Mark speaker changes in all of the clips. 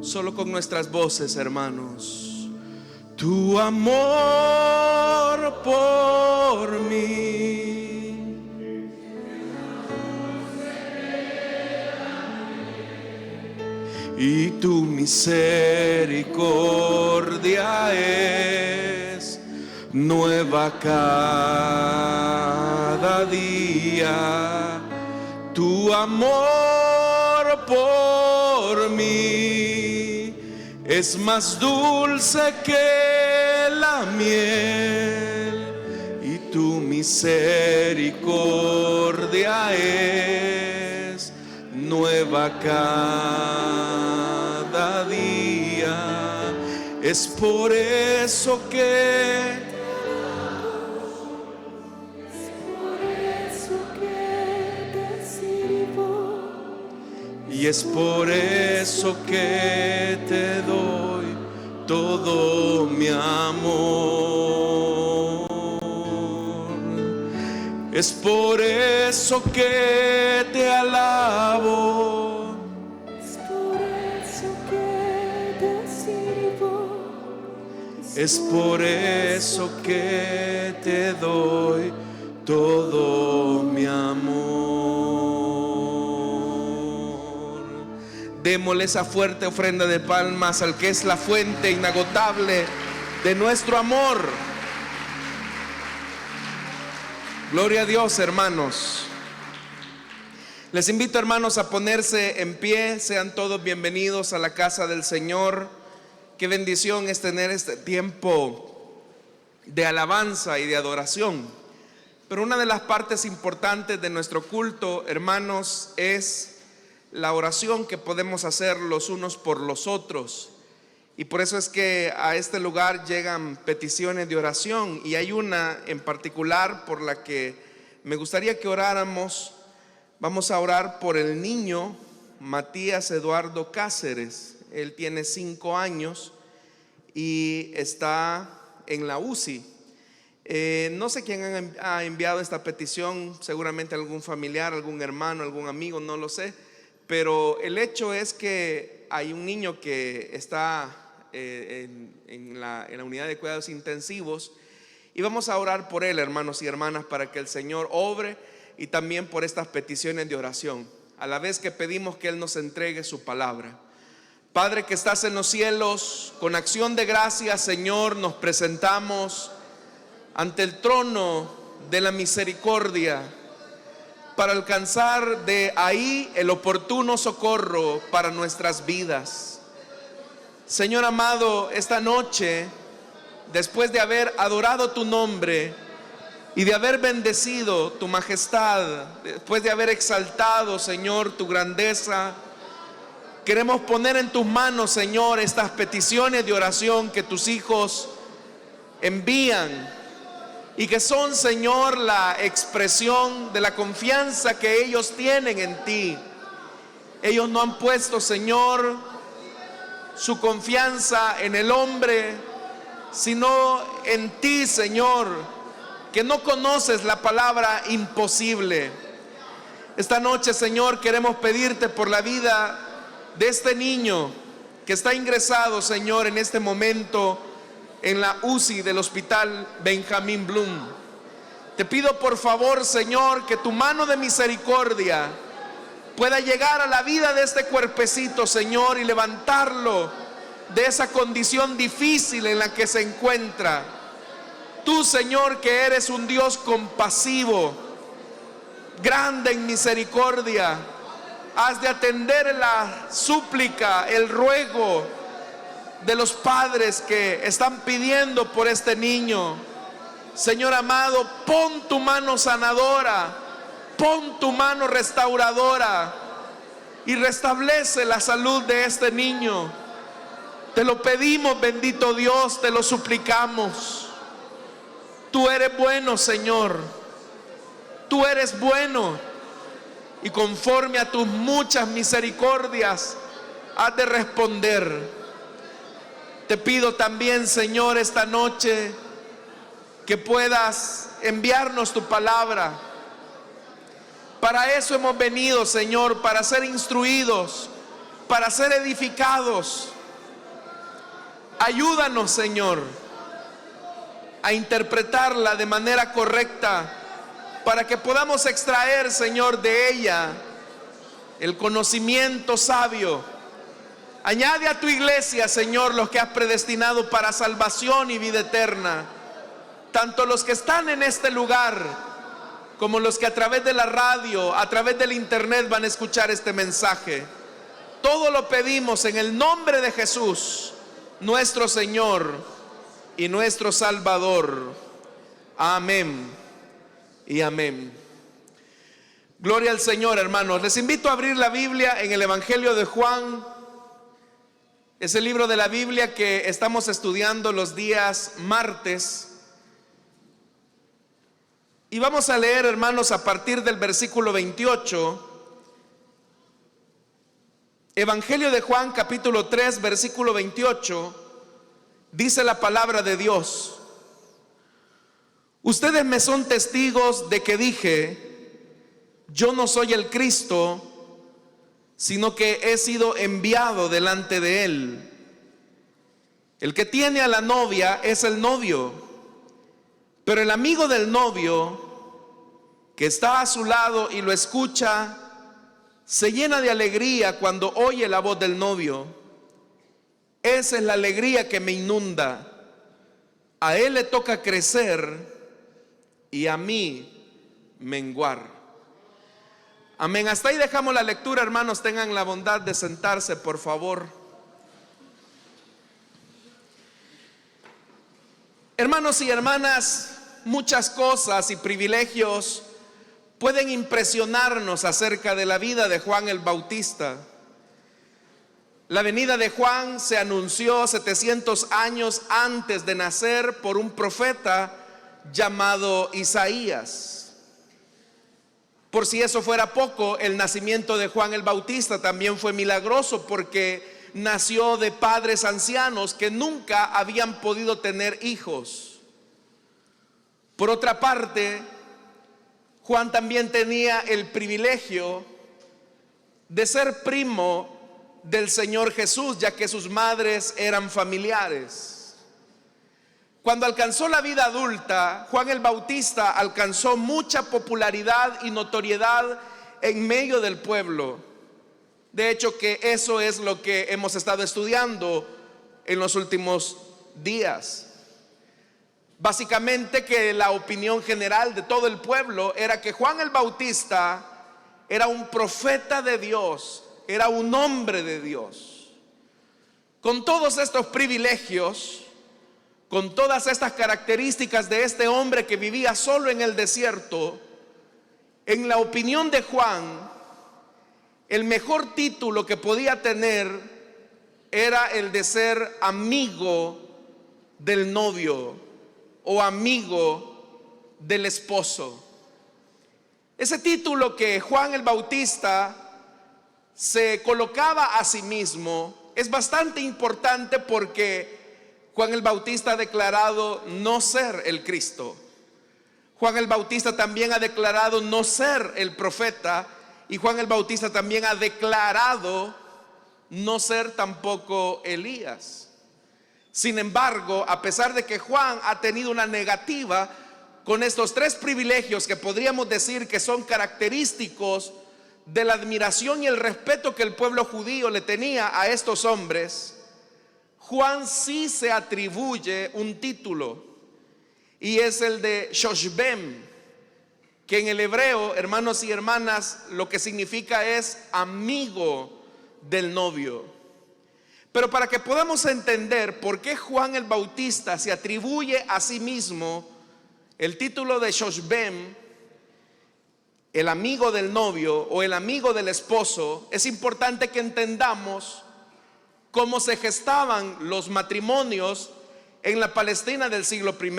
Speaker 1: Solo con nuestras voces, hermanos. Tu amor por mí y tu misericordia es nueva cada día. Tu amor por mí es más dulce que la miel y tu misericordia es nueva cada día. Es por eso que y es por eso que te doy todo mi amor. Es por eso que te alabo.
Speaker 2: Es por eso que te sirvo.
Speaker 1: Es por eso que te doy todo mi amor. Démosle esa fuerte ofrenda de palmas al que es la fuente inagotable de nuestro amor. Gloria a Dios, hermanos. Les invito, hermanos, a ponerse en pie. Sean todos bienvenidos a la casa del Señor. Qué bendición es tener este tiempo de alabanza y de adoración. Pero una de las partes importantes de nuestro culto, hermanos, es la oración que podemos hacer los unos por los otros. Y por eso es que a este lugar llegan peticiones de oración, y hay una en particular por la que me gustaría que oráramos. Vamos a orar por el niño Matías Eduardo Cáceres. Él tiene 5 años y está en la UCI. No sé quién ha enviado esta petición, seguramente algún familiar, algún hermano, algún amigo, no lo sé. Pero el hecho es que hay un niño que está en la unidad de cuidados intensivos, y vamos a orar por él, hermanos y hermanas, para que el Señor obre, y también por estas peticiones de oración, a la vez que pedimos que Él nos entregue su palabra. Padre que estás en los cielos, con acción de gracias, Señor, nos presentamos ante el trono de la misericordia para alcanzar de ahí el oportuno socorro para nuestras vidas. Señor amado, esta noche, después de haber adorado tu nombre y de haber bendecido tu majestad, después de haber exaltado, Señor, tu grandeza, queremos poner en tus manos, Señor, estas peticiones de oración que tus hijos envían, y que son, Señor, la expresión de la confianza que ellos tienen en ti. Ellos no han puesto, Señor, su confianza en el hombre, sino en ti, Señor, que no conoces la palabra imposible. Esta noche, Señor, queremos pedirte por la vida de este niño que está ingresado, Señor, en este momento en la UCI del Hospital Benjamín Bloom. Te pido por favor, Señor, que tu mano de misericordia pueda llegar a la vida de este cuerpecito, Señor, y levantarlo de esa condición difícil en la que se encuentra. Tú, Señor, que eres un Dios compasivo, grande en misericordia, has de atender la súplica, el ruego de los padres que están pidiendo por este niño. Señor amado, pon tu mano sanadora, pon tu mano restauradora y restablece la salud de este niño. Te lo pedimos, bendito Dios, te lo suplicamos. Tú eres bueno, Señor. Tú eres bueno, y conforme a tus muchas misericordias has de responder. Te pido también, Señor, esta noche que puedas enviarnos tu palabra. Para eso hemos venido, Señor, para ser instruidos, para ser edificados. Ayúdanos, Señor, a interpretarla de manera correcta para que podamos extraer, Señor, de ella el conocimiento sabio. Añade a tu iglesia, Señor, los que has predestinado para salvación y vida eterna, tanto los que están en este lugar como los que a través de la radio, a través del internet van a escuchar este mensaje. Todo lo pedimos en el nombre de Jesús, nuestro Señor y nuestro Salvador. Amén y amén. Gloria al Señor, hermanos. Les invito a abrir la Biblia en el Evangelio de Juan. Es el libro de la Biblia que estamos estudiando los días martes. Y vamos a leer, hermanos, a partir del versículo 28. Evangelio de Juan, capítulo 3, versículo 28. Dice la palabra de Dios: ustedes me son testigos de que dije, yo no soy el Cristo, sino que he sido enviado delante de él. El que tiene a la novia es el novio, pero el amigo del novio que está a su lado y lo escucha, se llena de alegría cuando oye la voz del novio. Esa es la alegría que me inunda. A él le toca crecer y a mí menguar. Amén. Hasta ahí dejamos la lectura, hermanos. Tengan la bondad de sentarse, por favor. Hermanos y hermanas, muchas cosas y privilegios pueden impresionarnos acerca de la vida de Juan el Bautista. La venida de Juan se anunció 700 años antes de nacer por un profeta llamado Isaías. Por si eso fuera poco, el nacimiento de Juan el Bautista también fue milagroso, porque nació de padres ancianos que nunca habían podido tener hijos. Por otra parte, Juan también tenía el privilegio de ser primo del Señor Jesús, ya que sus madres eran familiares. Cuando alcanzó la vida adulta, Juan el Bautista alcanzó mucha popularidad y notoriedad en medio del pueblo. De hecho, que eso es lo que hemos estado estudiando en los últimos días. Básicamente, que la opinión general de todo el pueblo era que Juan el Bautista era un profeta de Dios, era un hombre de Dios. Con todos estos privilegios, con todas estas características de este hombre que vivía solo en el desierto, en la opinión de Juan, el mejor título que podía tener era el de ser amigo del novio o amigo del esposo. Ese título que Juan el Bautista se colocaba a sí mismo es bastante importante, porque Juan el Bautista ha declarado no ser el Cristo. Juan el Bautista también ha declarado no ser el profeta, y Juan el Bautista también ha declarado no ser tampoco Elías. Sin embargo, a pesar de que Juan ha tenido una negativa con estos tres privilegios que podríamos decir que son característicos de la admiración y el respeto que el pueblo judío le tenía a estos hombres, Juan sí se atribuye un título, y es el de Shoshbem, que en el hebreo, hermanos y hermanas, lo que significa es amigo del novio. Pero para que podamos entender por qué Juan el Bautista se atribuye a sí mismo el título de Shoshbem, el amigo del novio o el amigo del esposo, es importante que entendamos cómo se gestaban los matrimonios en la Palestina del siglo I.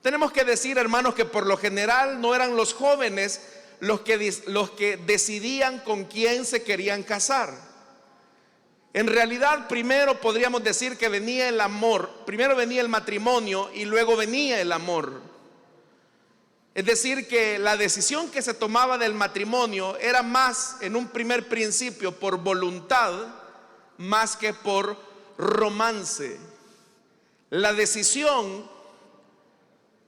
Speaker 1: Tenemos que decir, hermanos, que por lo general no eran los jóvenes los que decidían con quién se querían casar. En realidad, primero podríamos decir que venía el amor. Primero venía el matrimonio y luego venía el amor. Es decir, que la decisión que se tomaba del matrimonio era más, en un primer principio, por voluntad, más que por romance. La decisión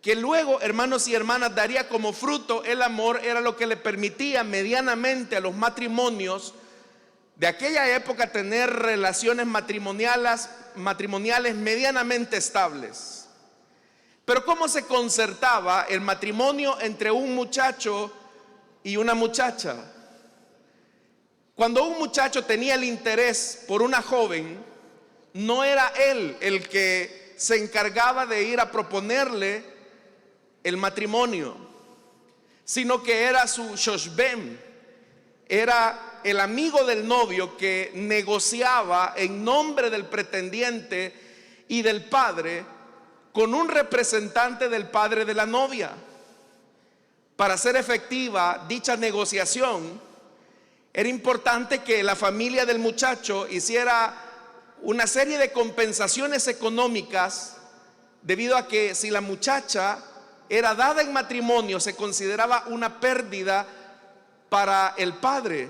Speaker 1: que luego, hermanos y hermanas, daría como fruto el amor era lo que le permitía medianamente a los matrimonios de aquella época tener relaciones matrimoniales medianamente estables. Pero ¿cómo se concertaba el matrimonio entre un muchacho y una muchacha? Cuando un muchacho tenía el interés por una joven, no era él el que se encargaba de ir a proponerle el matrimonio, sino que era su shoshbem, era el amigo del novio que negociaba en nombre del pretendiente y del padre con un representante del padre de la novia. Para hacer efectiva dicha negociación, era importante que la familia del muchacho hiciera una serie de compensaciones económicas, debido a que si la muchacha era dada en matrimonio, se consideraba una pérdida para el padre,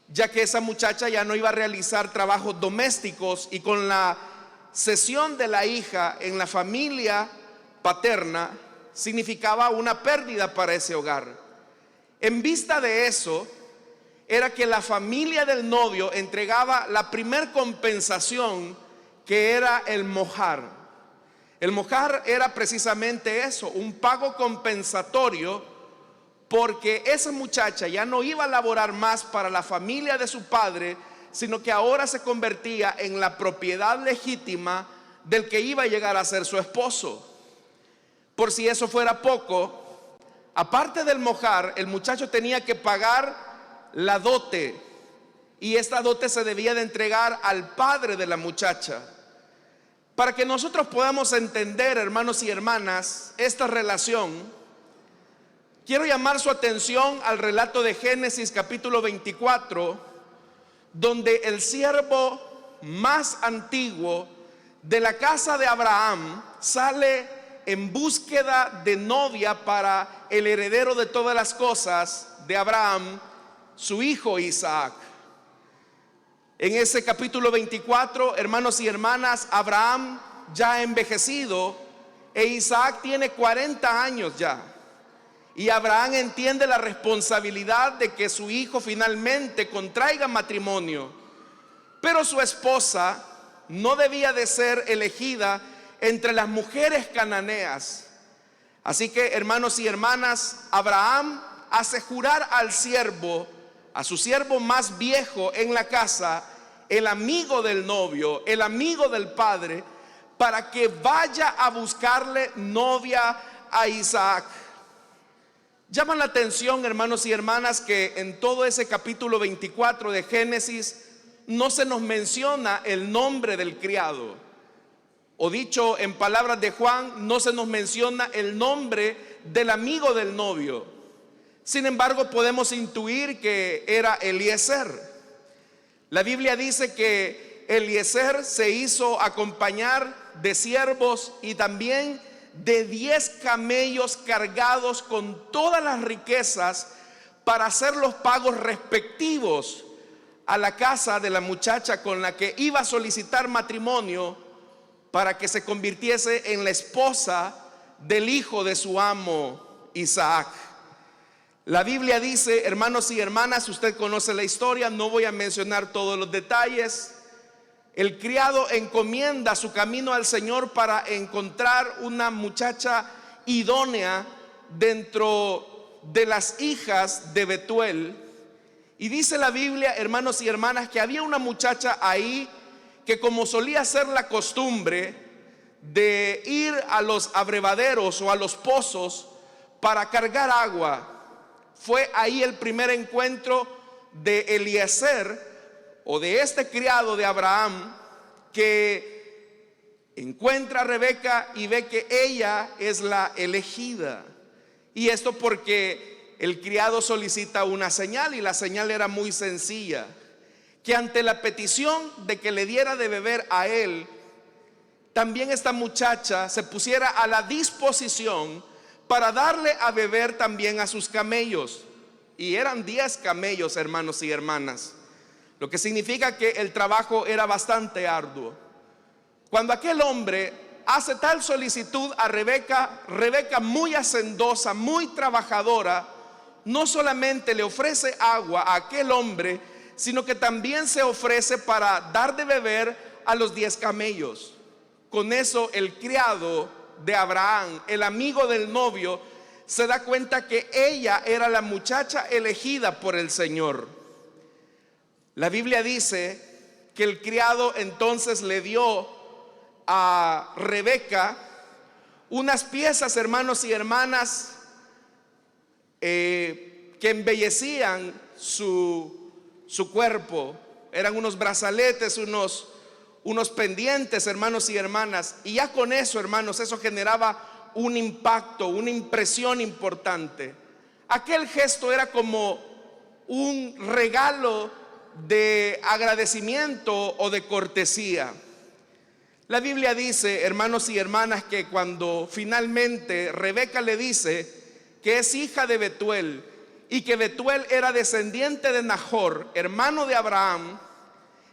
Speaker 1: ya que esa muchacha ya no iba a realizar trabajos domésticos, y con la cesión de la hija en la familia paterna significaba una pérdida para ese hogar. En vista de eso, era que la familia del novio entregaba la primer compensación, que era el mojar. El mojar era precisamente eso, un pago compensatorio, porque esa muchacha ya no iba a laborar más para la familia de su padre, sino que ahora se convertía en la propiedad legítima del que iba a llegar a ser su esposo. Por si eso fuera poco, aparte del mojar, el muchacho tenía que pagar la dote, y esta dote se debía de entregar al padre de la muchacha. Para que nosotros podamos entender, hermanos y hermanas, esta relación, quiero llamar su atención al relato de Génesis capítulo 24, donde el siervo más antiguo de la casa de Abraham sale en búsqueda de novia para el heredero de todas las cosas de Abraham, su hijo Isaac. En ese capítulo 24, hermanos y hermanas, Abraham ya ha envejecido e Isaac tiene 40 años ya. Y Abraham entiende la responsabilidad de que su hijo finalmente contraiga matrimonio. Pero su esposa no debía de ser elegida entre las mujeres cananeas. Así que, hermanos y hermanas, Abraham hace jurar al siervo, a su siervo más viejo en la casa, el amigo del novio, el amigo del padre, para que vaya a buscarle novia a Isaac. Llama la atención, hermanos y hermanas, que en todo ese capítulo 24 de Génesis no se nos menciona el nombre del criado, o dicho en palabras de Juan, no se nos menciona el nombre del amigo del novio. Sin embargo, podemos intuir que era Eliezer. La Biblia dice que Eliezer se hizo acompañar de siervos y también de 10 camellos cargados con todas las riquezas para hacer los pagos respectivos a la casa de la muchacha con la que iba a solicitar matrimonio, para que se convirtiese en la esposa del hijo de su amo Isaac. La Biblia dice, hermanos y hermanas, usted conoce la historia, no voy a mencionar todos los detalles. El criado encomienda su camino al Señor para encontrar una muchacha idónea dentro de las hijas de Betuel. Y dice la Biblia, hermanos y hermanas, que había una muchacha ahí que, como solía ser la costumbre de ir a los abrevaderos o a los pozos para cargar agua, fue ahí el primer encuentro de Eliezer, o de este criado de Abraham, que encuentra a Rebeca y ve que ella es la elegida. Y esto porque el criado solicita una señal, y la señal era muy sencilla: que ante la petición de que le diera de beber a él, también esta muchacha se pusiera a la disposición para darle a beber también a sus camellos. Y eran 10 camellos, hermanos y hermanas. lo que significa que el trabajo era bastante arduo. Cuando aquel hombre hace tal solicitud a Rebeca, Rebeca, muy hacendosa, muy trabajadora, no solamente le ofrece agua a aquel hombre, sino que también se ofrece para dar de beber a los 10 camellos. Con eso el criado de Abraham, el amigo del novio, se da cuenta que ella era la muchacha elegida por el Señor. La Biblia dice que el criado entonces le dio a Rebeca unas piezas, hermanos y hermanas, que embellecían su cuerpo. Eran unos brazaletes, unos pendientes, hermanos y hermanas. Y ya con eso, hermanos, eso generaba un impacto, una impresión importante. Aquel gesto era como un regalo de agradecimiento o de cortesía. La Biblia dice, hermanos y hermanas, que cuando finalmente Rebeca le dice que es hija de Betuel y que Betuel era descendiente de Nahor, hermano de Abraham,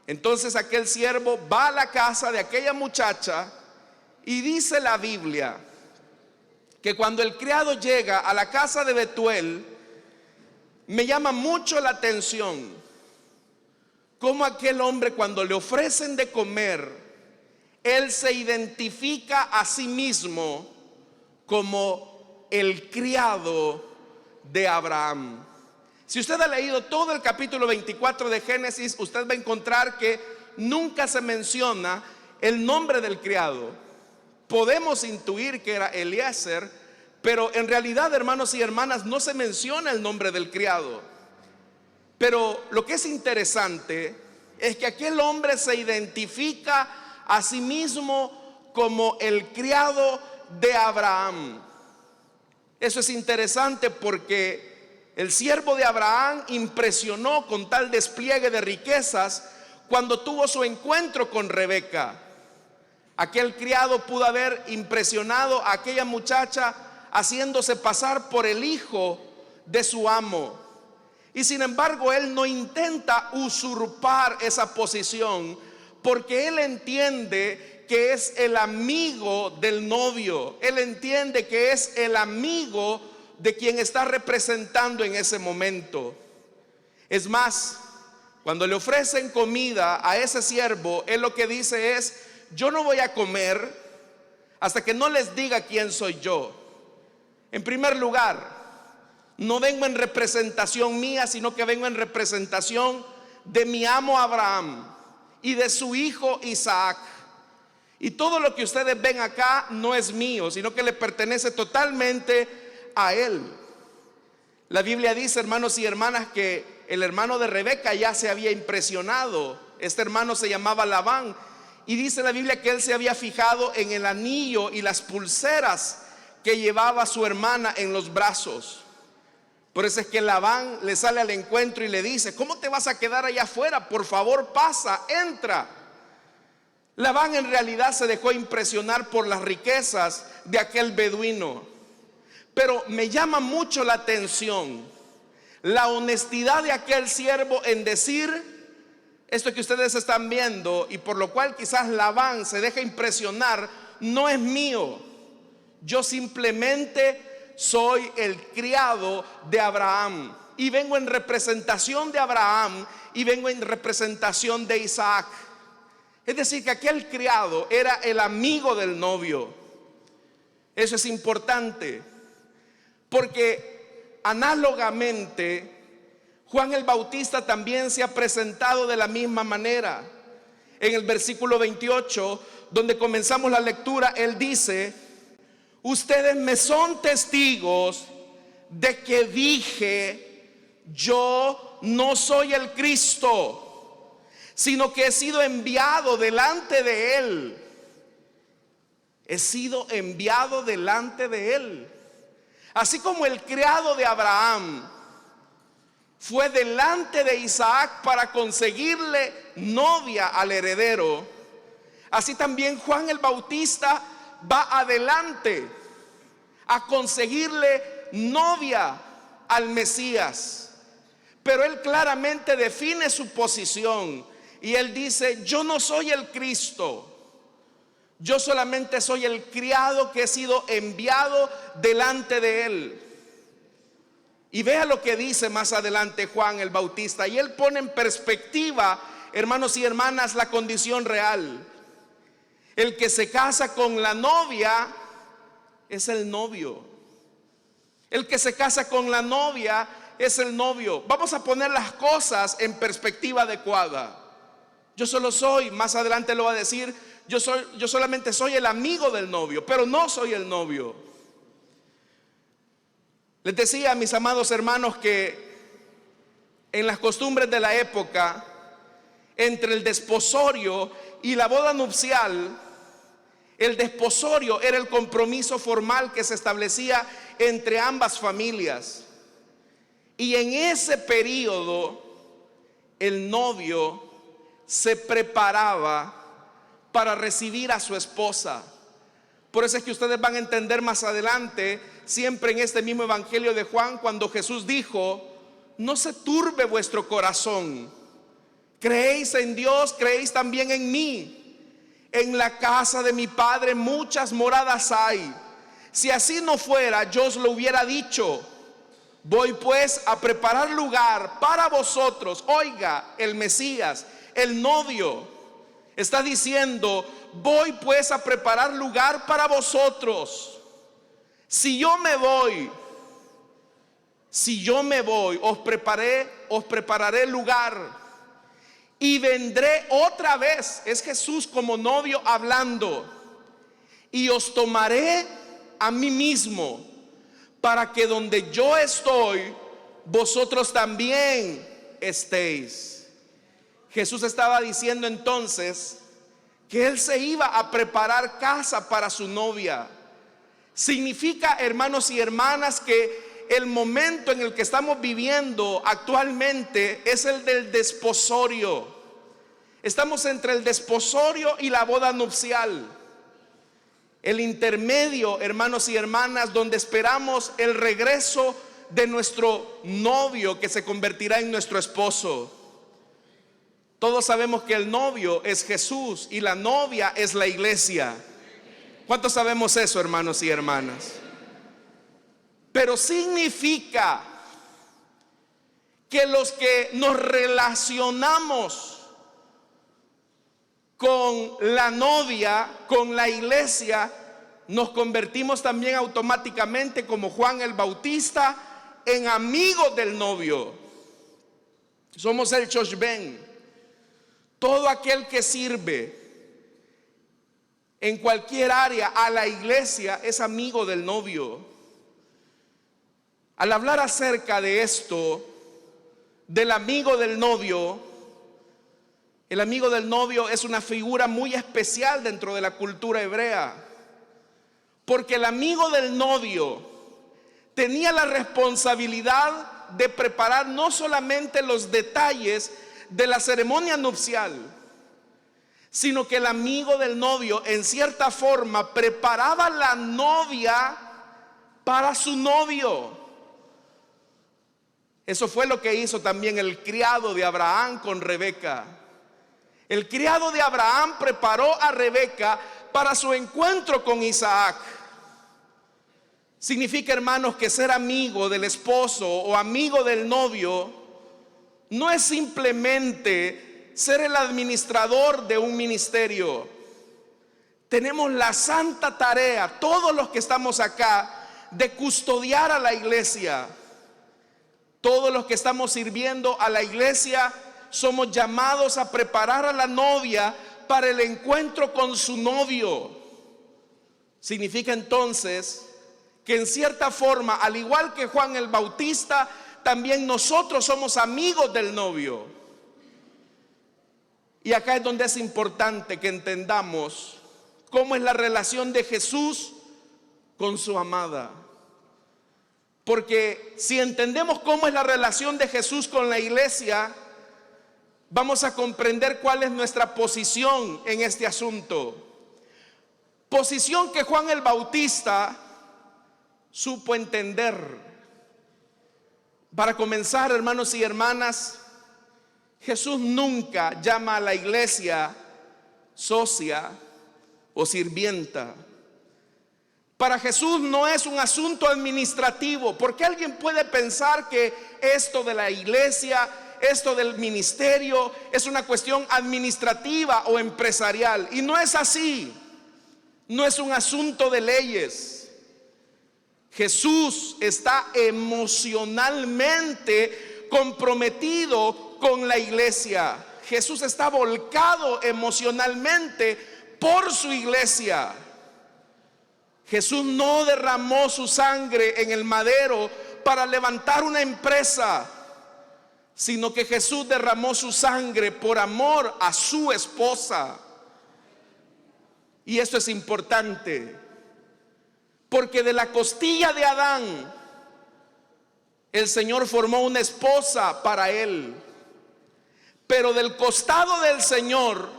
Speaker 1: entonces aquel siervo va a la casa de aquella muchacha y dice la Biblia que cuando el criado llega a la casa de Betuel, me llama mucho la atención cómo aquel hombre, cuando le ofrecen de comer, él se identifica a sí mismo como el criado de Abraham. Si usted ha leído todo el capítulo 24 de Génesis, usted va a encontrar que nunca se menciona el nombre del criado. Podemos intuir que era Eliezer, pero en realidad, hermanos y hermanas, no se menciona el nombre del criado. Pero lo que es interesante es que aquel hombre se identifica a sí mismo como el criado de Abraham. Eso es interesante porque el siervo de Abraham impresionó con tal despliegue de riquezas cuando tuvo su encuentro con Rebeca. Aquel criado pudo haber impresionado a aquella muchacha haciéndose pasar por el hijo de su amo. Y sin embargo, él no intenta usurpar esa posición, porque él entiende que es el amigo del novio. Él entiende que es el amigo de quien está representando en ese momento. Es más, cuando le ofrecen comida a ese siervo, él lo que dice es: yo no voy a comer hasta que no les diga quién soy yo. En primer lugar, no vengo en representación mía, sino que vengo en representación de mi amo Abraham y de su hijo Isaac. Y todo lo que ustedes ven acá no es mío, sino que le pertenece totalmente a él. La Biblia dice, hermanos y hermanas, que el hermano de Rebeca ya se había impresionado. Este hermano se llamaba Labán, y dice la Biblia que él se había fijado en el anillo y las pulseras que llevaba su hermana en los brazos. Por eso es que Labán le sale al encuentro y le dice: ¿cómo te vas a quedar allá afuera? Por favor, pasa, entra. Labán en realidad se dejó impresionar por las riquezas de aquel beduino. Pero me llama mucho la atención la honestidad de aquel siervo en decir: esto que ustedes están viendo y por lo cual quizás Labán se deja impresionar, no es mío. Yo simplemente soy el criado de Abraham y vengo en representación de Abraham y vengo en representación de Isaac. Es decir, que aquel criado era el amigo del novio. Eso es importante, porque análogamente Juan el Bautista también se ha presentado de la misma manera. En el versículo 28, donde comenzamos la lectura, él dice: ustedes me son testigos de que dije: yo no soy el Cristo, sino que he sido enviado delante de él. He sido enviado delante de él. Así como el criado de Abraham fue delante de Isaac para conseguirle novia al heredero, así también Juan el Bautista va adelante a conseguirle novia al Mesías. pero él claramente define su posición y él dice: yo no soy el Cristo, yo solamente soy el criado que he sido enviado delante de él. Y vea lo que dice más adelante Juan el Bautista, y él pone en perspectiva, hermanos y hermanas, la condición real. El que se casa con la novia es el novio. El que se casa con la novia es el novio. Vamos a poner las cosas en perspectiva adecuada. Yo solo soy, más adelante lo va a decir, yo solamente soy el amigo del novio, pero no soy el novio. Les decía, mis amados hermanos, que en las costumbres de la época, entre el desposorio y la boda nupcial, el desposorio era el compromiso formal que se establecía entre ambas familias. Y en ese periodo, el novio se preparaba para recibir a su esposa. Por eso es que ustedes van a entender más adelante, siempre en este mismo evangelio de Juan, cuando Jesús dijo: no se turbe vuestro corazón, creéis en Dios, creéis también en mí. En la casa de mi Padre muchas moradas hay. Si así no fuera, yo os lo hubiera dicho. Voy pues a preparar lugar para vosotros. Oiga, el Mesías, el novio, está diciendo: voy pues a preparar lugar para vosotros. Si yo me voy, os prepararé lugar. Y vendré otra vez. Es Jesús como novio hablando. Y os tomaré a mí mismo, para que donde yo estoy, vosotros también estéis. Jesús estaba diciendo entonces que él se iba a preparar casa para su novia. Significa, hermanos y hermanas, que el momento en el que estamos viviendo actualmente es el del desposorio. Estamos entre el desposorio y la boda nupcial. El intermedio, hermanos y hermanas, donde esperamos el regreso de nuestro novio que se convertirá en nuestro esposo. Todos sabemos que el novio es Jesús y la novia es la iglesia. ¿Cuántos sabemos eso, hermanos y hermanas? Pero significa que los que nos relacionamos con la novia, con la iglesia, nos convertimos también automáticamente, como Juan el Bautista, en amigos del novio. Somos el Shoshben. Todo aquel que sirve en cualquier área a la iglesia es amigo del novio. Al hablar acerca de esto, del amigo del novio, el amigo del novio es una figura muy especial dentro de la cultura hebrea, porque el amigo del novio tenía la responsabilidad de preparar no solamente los detalles de la ceremonia nupcial, sino que el amigo del novio en cierta forma preparaba la novia para su novio. Eso fue lo que hizo también el criado de Abraham con Rebeca. El criado de Abraham preparó a Rebeca para su encuentro con Isaac. Significa, hermanos, que ser amigo del esposo o amigo del novio no es simplemente ser el administrador de un ministerio. Tenemos la santa tarea, todos los que estamos acá, de custodiar a la iglesia. Todos los que estamos sirviendo a la iglesia somos llamados a preparar a la novia para el encuentro con su novio. Significa entonces que en cierta forma, al igual que Juan el Bautista, también nosotros somos amigos del novio. Y acá es donde es importante que entendamos cómo es la relación de Jesús con su amada. Porque si entendemos cómo es la relación de Jesús con la iglesia, vamos a comprender cuál es nuestra posición en este asunto. Posición que Juan el Bautista supo entender. Para comenzar, hermanos y hermanas, Jesús nunca llama a la iglesia socia o sirvienta. Para Jesús no es un asunto administrativo, porque alguien puede pensar que esto de la iglesia, esto del ministerio, es una cuestión administrativa o empresarial. Y no es así. No es un asunto de leyes. Jesús está emocionalmente comprometido con la iglesia. Jesús está volcado emocionalmente por su iglesia. Jesús no derramó su sangre en el madero para levantar una empresa, sino que Jesús derramó su sangre por amor a su esposa. Y esto es importante, porque de la costilla de Adán, el Señor formó una esposa para él. Pero del costado del Señor,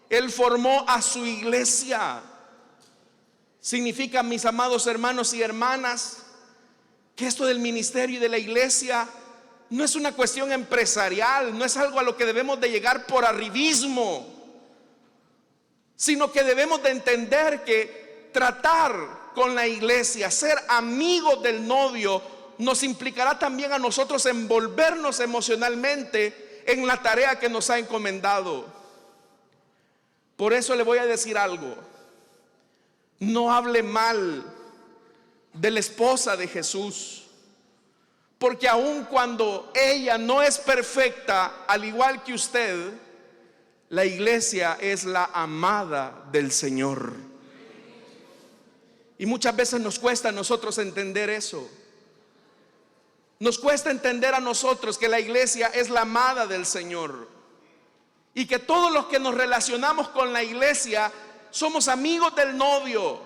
Speaker 1: Él formó a su iglesia. Significa, mis amados hermanos y hermanas, que esto del ministerio y de la iglesia no es una cuestión empresarial, no es algo a lo que debemos de llegar por arribismo, sino que debemos de entender que tratar con la iglesia, ser amigos del novio, nos implicará también a nosotros envolvernos emocionalmente en la tarea que nos ha encomendado. Por eso le voy a decir algo: no hable mal de la esposa de Jesús, porque aun cuando ella no es perfecta, al igual que usted, la iglesia es la amada del Señor. Y muchas veces nos cuesta a nosotros entender eso. Nos cuesta entender a nosotros que la iglesia es la amada del Señor, y que todos los que nos relacionamos con la iglesia somos amigos del novio.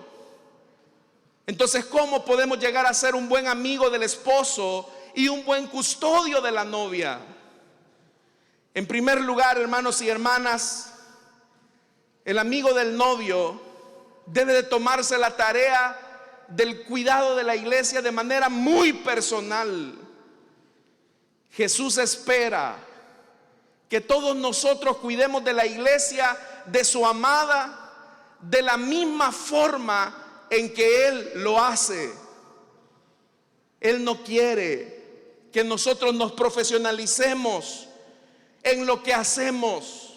Speaker 1: Entonces, ¿cómo podemos llegar a ser un buen amigo del esposo y un buen custodio de la novia? En primer lugar, hermanos y hermanas, el amigo del novio debe de tomarse la tarea del cuidado de la iglesia de manera muy personal. Jesús espera que todos nosotros cuidemos de la iglesia, de su amada, de la misma forma en que Él lo hace. Él no quiere que nosotros nos profesionalicemos en lo que hacemos,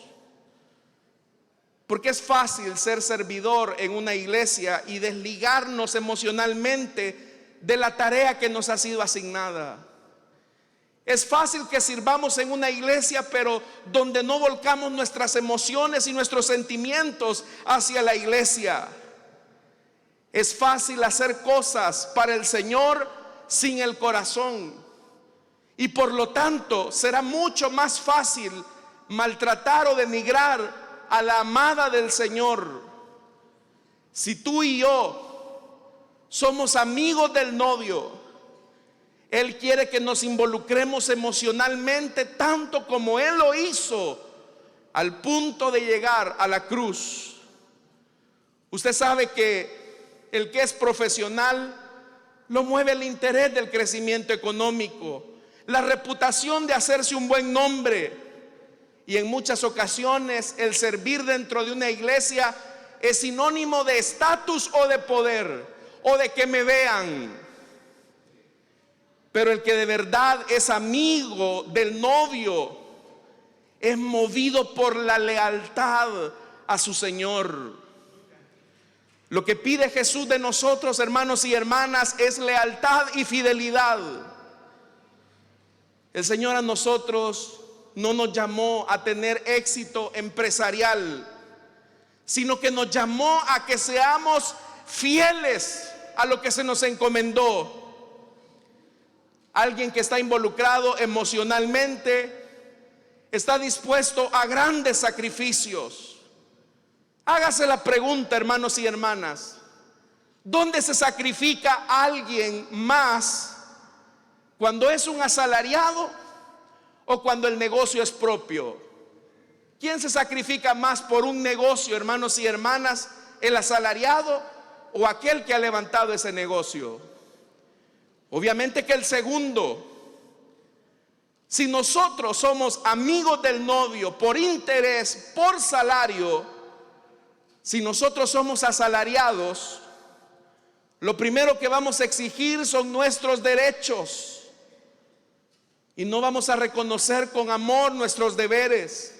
Speaker 1: porque es fácil ser servidor en una iglesia y desligarnos emocionalmente de la tarea que nos ha sido asignada. Es fácil que sirvamos en una iglesia, pero donde no volcamos nuestras emociones y nuestros sentimientos hacia la iglesia. Es fácil hacer cosas para el Señor sin el corazón, y por lo tanto será mucho más fácil maltratar o denigrar a la amada del Señor. Si tú y yo somos amigos del novio, Él quiere que nos involucremos emocionalmente tanto como Él lo hizo al punto de llegar a la cruz. Usted sabe que el que es profesional lo mueve el interés del crecimiento económico, la reputación de hacerse un buen nombre, y en muchas ocasiones el servir dentro de una iglesia es sinónimo de estatus o de poder o de que me vean. Pero el que de verdad es amigo del novio es movido por la lealtad a su Señor. Lo que pide Jesús de nosotros, hermanos y hermanas, es lealtad y fidelidad. El Señor a nosotros no nos llamó a tener éxito empresarial, sino que nos llamó a que seamos fieles a lo que se nos encomendó. Alguien que está involucrado emocionalmente está dispuesto a grandes sacrificios. Hágase la pregunta, hermanos y hermanas: ¿dónde se sacrifica alguien más? ¿Cuando es un asalariado o cuando el negocio es propio? ¿Quién se sacrifica más por un negocio, hermanos y hermanas? ¿El asalariado o aquel que ha levantado ese negocio? Obviamente que el segundo. Si nosotros somos amigos del novio por interés, por salario, si nosotros somos asalariados, lo primero que vamos a exigir son nuestros derechos y no vamos a reconocer con amor nuestros deberes.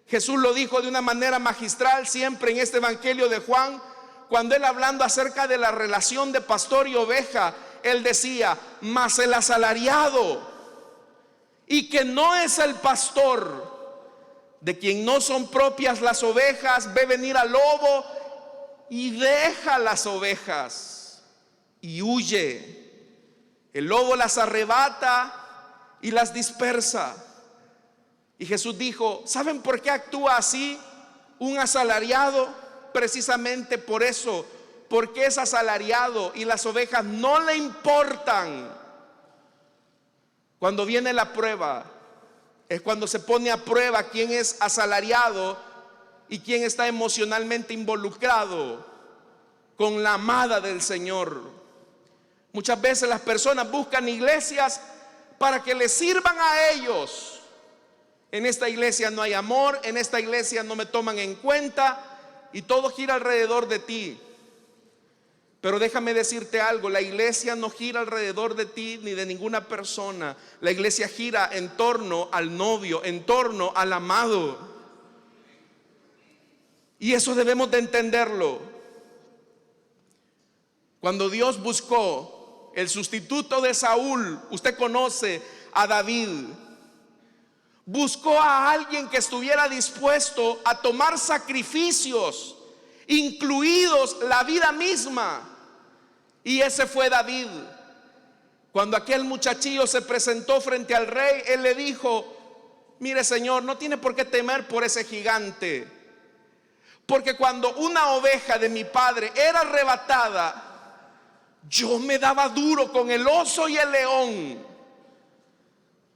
Speaker 1: Jesús lo dijo de una manera magistral siempre en este Evangelio de Juan, cuando él, hablando acerca de la relación de pastor y oveja, él decía: mas el asalariado, y que no es el pastor, de quien no son propias las ovejas, ve venir al lobo y deja las ovejas y huye. El lobo las arrebata y las dispersa. Y Jesús dijo: ¿saben por qué actúa así un asalariado? Precisamente por eso, porque es asalariado y las ovejas no le importan. Cuando viene la prueba, es cuando se pone a prueba quién es asalariado y quién está emocionalmente involucrado con la amada del Señor. Muchas veces las personas buscan iglesias para que les sirvan a ellos. En esta iglesia no hay amor, en esta iglesia no me toman en cuenta y todo gira alrededor de ti. Pero déjame decirte algo: la iglesia no gira alrededor de ti ni de ninguna persona. La iglesia gira en torno al novio, en torno al amado. Y eso debemos de entenderlo. Cuando Dios buscó el sustituto de Saúl, usted conoce a David, buscó a alguien que estuviera dispuesto a tomar sacrificios, incluidos la vida misma. Y ese fue David. Cuando aquel muchachillo se presentó frente al rey, él le dijo: mire, Señor, no tiene por qué temer por ese gigante, porque cuando una oveja de mi padre era arrebatada, yo me daba duro con el oso y el león.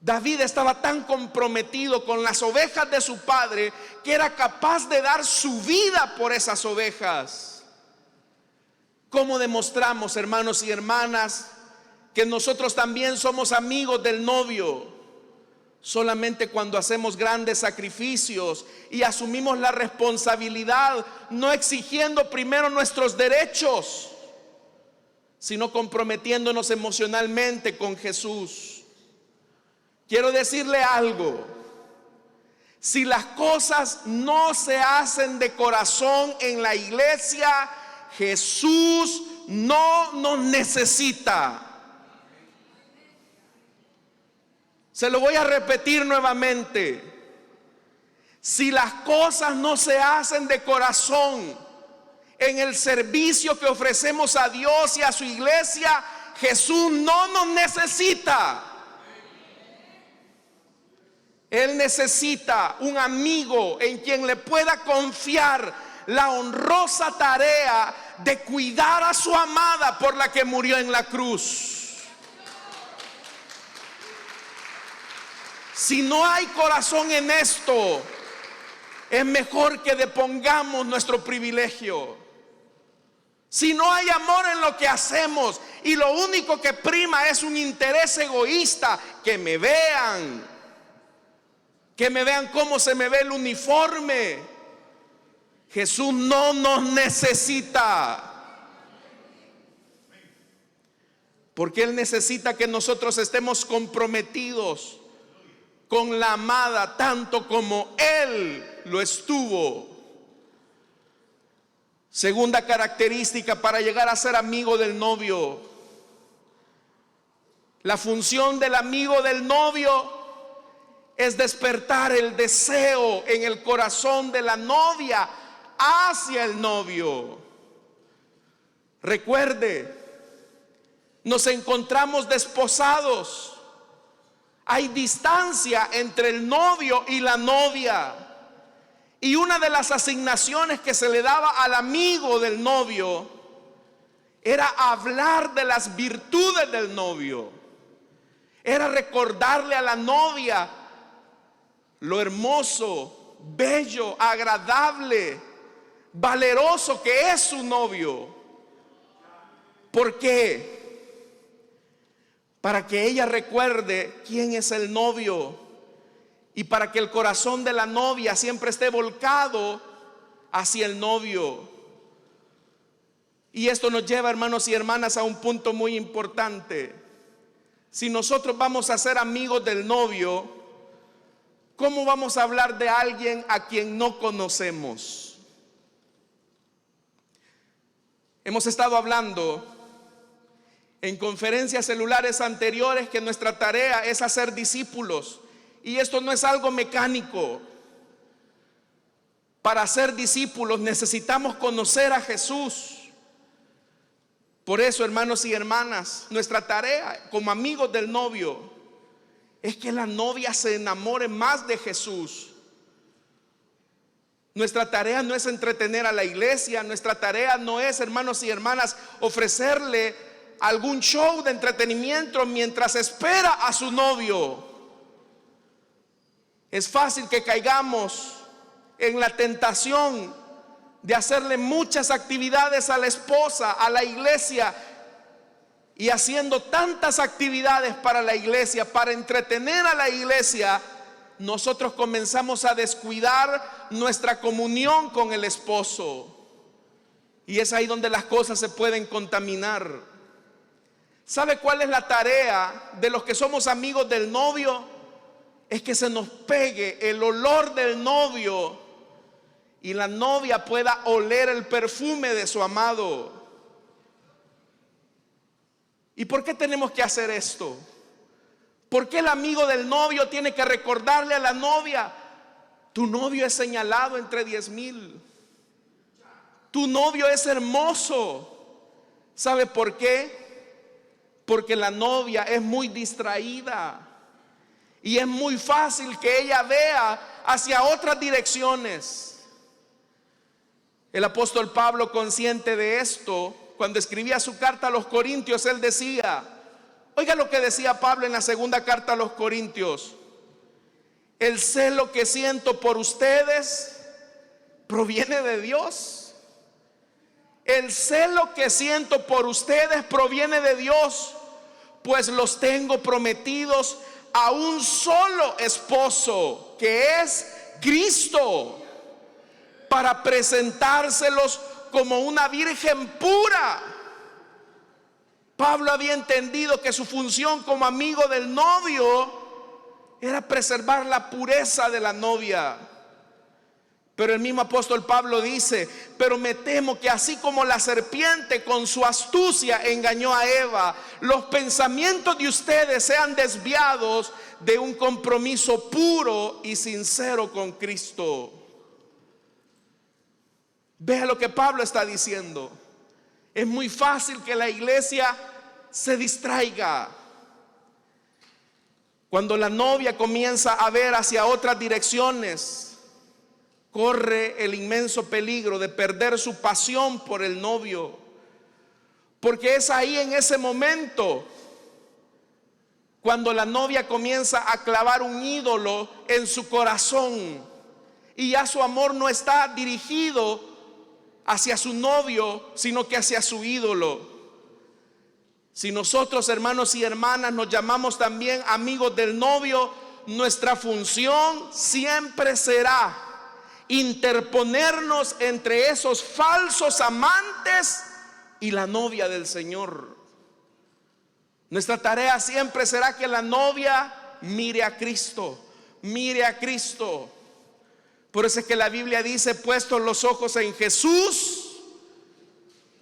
Speaker 1: David estaba tan comprometido con las ovejas de su padre que era capaz de dar su vida por esas ovejas. ¿Cómo demostramos, hermanos y hermanas, que nosotros también somos amigos del novio? Solamente cuando hacemos grandes sacrificios y asumimos la responsabilidad, no exigiendo primero nuestros derechos, sino comprometiéndonos emocionalmente con Jesús. Quiero decirle algo: si las cosas no se hacen de corazón en la iglesia, Jesús no nos necesita. Se lo voy a repetir nuevamente: si las cosas no se hacen de corazón en el servicio que ofrecemos a Dios y a su iglesia, Jesús no nos necesita. Él necesita un amigo en quien le pueda confiar la honrosa tarea de cuidar a su amada por la que murió en la cruz. Si no hay corazón en esto, es mejor que depongamos nuestro privilegio. Si no hay amor en lo que hacemos y lo único que prima es un interés egoísta, que me vean cómo se me ve el uniforme. Jesús no nos necesita, porque Él necesita que nosotros estemos comprometidos con la amada tanto como Él lo estuvo. Segunda característica para llegar a ser amigo del novio: la función del amigo del novio es despertar el deseo en el corazón de la novia hacia el novio. Recuerde, nos encontramos desposados. Hay distancia entre el novio y la novia. Y una de las asignaciones que se le daba al amigo del novio era hablar de las virtudes del novio. Era recordarle a la novia lo hermoso, bello, agradable, valeroso que es su novio. ¿Por qué? para que ella recuerde quién es el novio y para que el corazón de la novia siempre esté volcado hacia el novio. Y esto nos lleva, hermanos y hermanas, a un punto muy importante. Si nosotros vamos a ser amigos del novio, ¿cómo vamos a hablar de alguien a quien no conocemos? Hemos estado hablando en conferencias celulares anteriores que nuestra tarea es hacer discípulos. Y esto no es algo mecánico. Para ser discípulos necesitamos conocer a Jesús. Por eso, hermanos y hermanas, nuestra tarea como amigos del novio es que la novia se enamore más de Jesús. Nuestra tarea no es entretener a la iglesia. Nuestra tarea no es, hermanos y hermanas, ofrecerle algún show de entretenimiento mientras espera a su novio. Es fácil que caigamos en la tentación de hacerle muchas actividades a la esposa, a la iglesia, y haciendo tantas actividades para la iglesia, para entretener a la iglesia, nosotros comenzamos a descuidar nuestra comunión con el esposo. Y es ahí donde las cosas se pueden contaminar. ¿Sabe cuál es la tarea de los que somos amigos del novio? Es que se nos pegue el olor del novio y la novia pueda oler el perfume de su amado. ¿Y por qué tenemos que hacer esto? ¿Por qué el amigo del novio tiene que recordarle a la novia: tu novio es señalado entre 10,000? Tu novio es hermoso. ¿Sabe por qué? Porque la novia es muy distraída y es muy fácil que ella vea hacia otras direcciones. El apóstol Pablo, consciente de esto, cuando escribía su carta a los Corintios, él decía, oiga lo que decía Pablo en la segunda carta a los Corintios: el celo que siento por ustedes proviene de Dios. El celo que siento por ustedes proviene de Dios, pues los tengo prometidos a un solo esposo, que es Cristo, para presentárselos como una virgen pura. Pablo había entendido que su función como amigo del novio era preservar la pureza de la novia. Pero el mismo apóstol Pablo dice: pero me temo que así como la serpiente con su astucia engañó a Eva, los pensamientos de ustedes sean desviados de un compromiso puro y sincero con Cristo. Vea lo que Pablo está diciendo. Es muy fácil que la iglesia se distraiga. Cuando la novia comienza a ver hacia otras direcciones, corre el inmenso peligro de perder su pasión por el novio. Porque es ahí, en ese momento, cuando la novia comienza a clavar un ídolo en su corazón y ya su amor no está dirigido hacia su novio, sino que hacia su ídolo. Si nosotros, hermanos y hermanas, nos llamamos también amigos del novio, nuestra función siempre será interponernos entre esos falsos amantes y la novia del Señor. Nuestra tarea siempre será que la novia mire a Cristo, mire a Cristo. Por eso es que la Biblia dice: puestos los ojos en Jesús,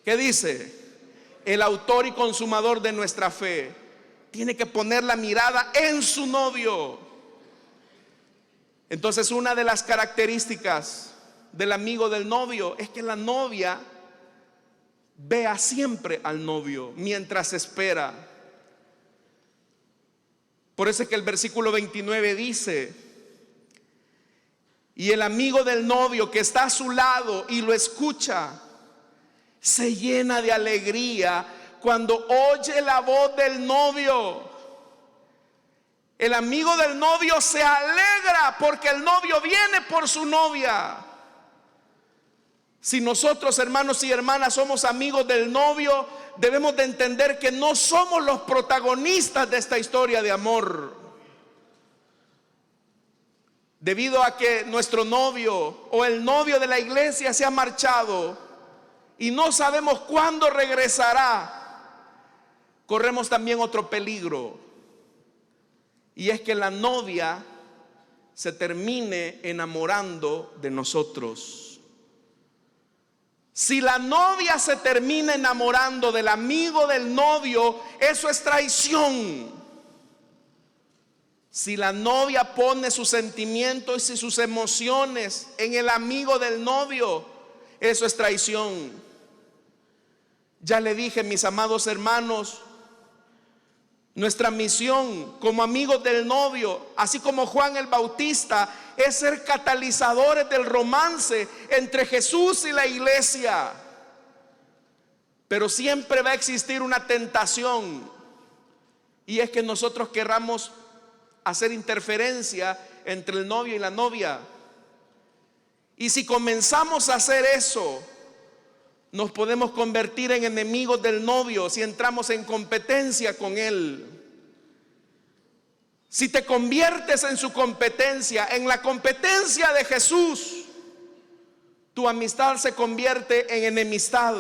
Speaker 1: ¿qué dice? El autor y consumador de nuestra fe. Tiene que poner la mirada en su novio. Entonces, una de las características del amigo del novio es que la novia vea siempre al novio mientras espera. Por eso es que el versículo 29 dice: y el amigo del novio que está a su lado y lo escucha, se llena de alegría cuando oye la voz del novio. El amigo del novio se alegra porque el novio viene por su novia. Si nosotros, hermanos y hermanas, somos amigos del novio, debemos de entender que no somos los protagonistas de esta historia de amor. Debido a que nuestro novio o el novio de la iglesia se ha marchado y no sabemos cuándo regresará, corremos también otro peligro, y es que la novia se termine enamorando de nosotros. Si la novia se termina enamorando del amigo del novio, eso es traición. Si la novia pone sus sentimientos y sus emociones en el amigo del novio, eso es traición. Ya le dije, mis amados hermanos, nuestra misión como amigos del novio, así como Juan el Bautista, es ser catalizadores del romance entre Jesús y la iglesia. Pero siempre va a existir una tentación, y es que nosotros querramos hacer interferencia entre el novio y la novia. Y si comenzamos a hacer eso, nos podemos convertir en enemigos del novio si entramos en competencia con él. Si te conviertes en su competencia, en la competencia de Jesús, tu amistad se convierte en enemistad.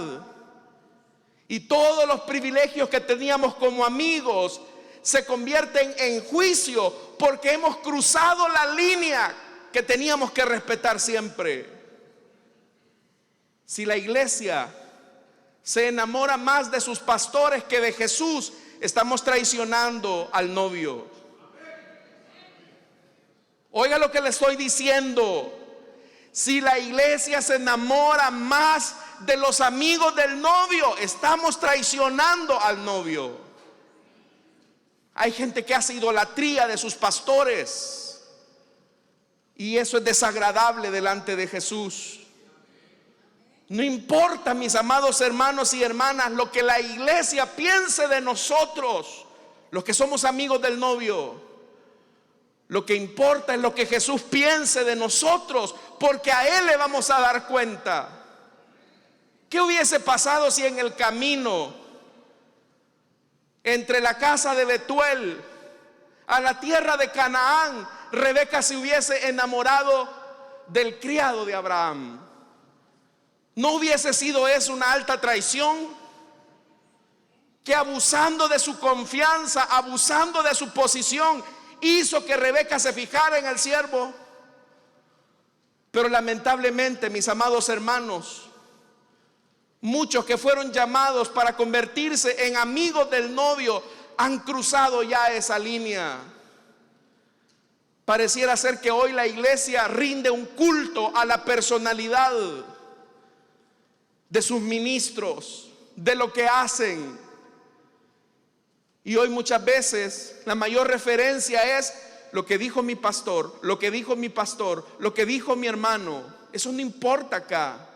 Speaker 1: Y todos los privilegios que teníamos como amigos se convierten en juicio, porque hemos cruzado la línea que teníamos que respetar siempre. Si la iglesia se enamora más de sus pastores que de Jesús, estamos traicionando al novio. Oiga lo que le estoy diciendo. Si la iglesia se enamora más de los amigos del novio, estamos traicionando al novio. Hay gente que hace idolatría de sus pastores, y eso es desagradable delante de Jesús. No importa, mis amados hermanos y hermanas, lo que la iglesia piense de nosotros, los que somos amigos del novio. Lo que importa es lo que Jesús piense de nosotros, porque a Él le vamos a dar cuenta. ¿Qué hubiese pasado si en el camino entre la casa de Betuel a la tierra de Canaán, Rebeca se hubiese enamorado del criado de Abraham? ¿No hubiese sido eso una alta traición? Que abusando de su confianza, abusando de su posición, hizo que Rebeca se fijara en el siervo. Pero lamentablemente, mis amados hermanos, muchos que fueron llamados para convertirse en amigos del novio han cruzado ya esa línea. Pareciera ser que hoy la iglesia rinde un culto a la personalidad de sus ministros, de lo que hacen. Y hoy muchas veces la mayor referencia es lo que dijo mi pastor, lo que dijo mi pastor, lo que dijo mi hermano. Eso no importa acá.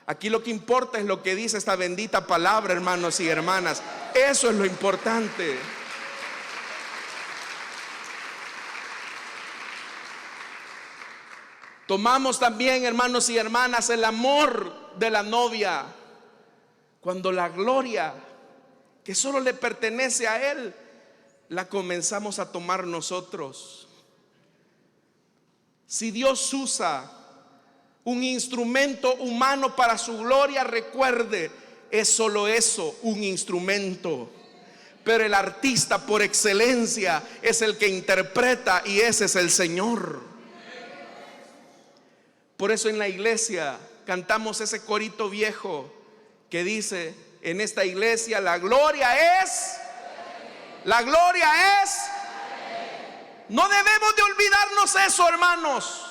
Speaker 1: Aquí lo que importa es lo que dice esta bendita palabra, hermanos y hermanas. Eso es lo importante. Tomamos también, hermanos y hermanas, el amor de la novia cuando la gloria que solo le pertenece a Él la comenzamos a tomar nosotros. Si Dios usa un instrumento humano para su gloria, recuerde, es solo eso, un instrumento. Pero el artista por excelencia es el que interpreta, y ese es el Señor. Por eso en la iglesia cantamos ese corito viejo que dice: en esta iglesia la gloria es, la gloria es. No debemos de olvidarnos eso, hermanos,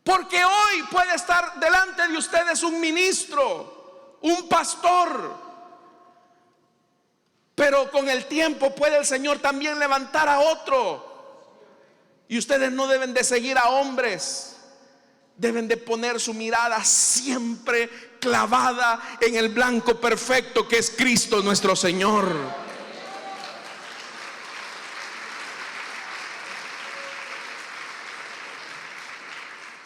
Speaker 1: porque hoy puede estar delante de ustedes un ministro, un pastor, pero con el tiempo puede el Señor también levantar a otro. Y ustedes no deben de seguir a hombres, deben de poner su mirada siempre clavada en el blanco perfecto que es Cristo nuestro Señor.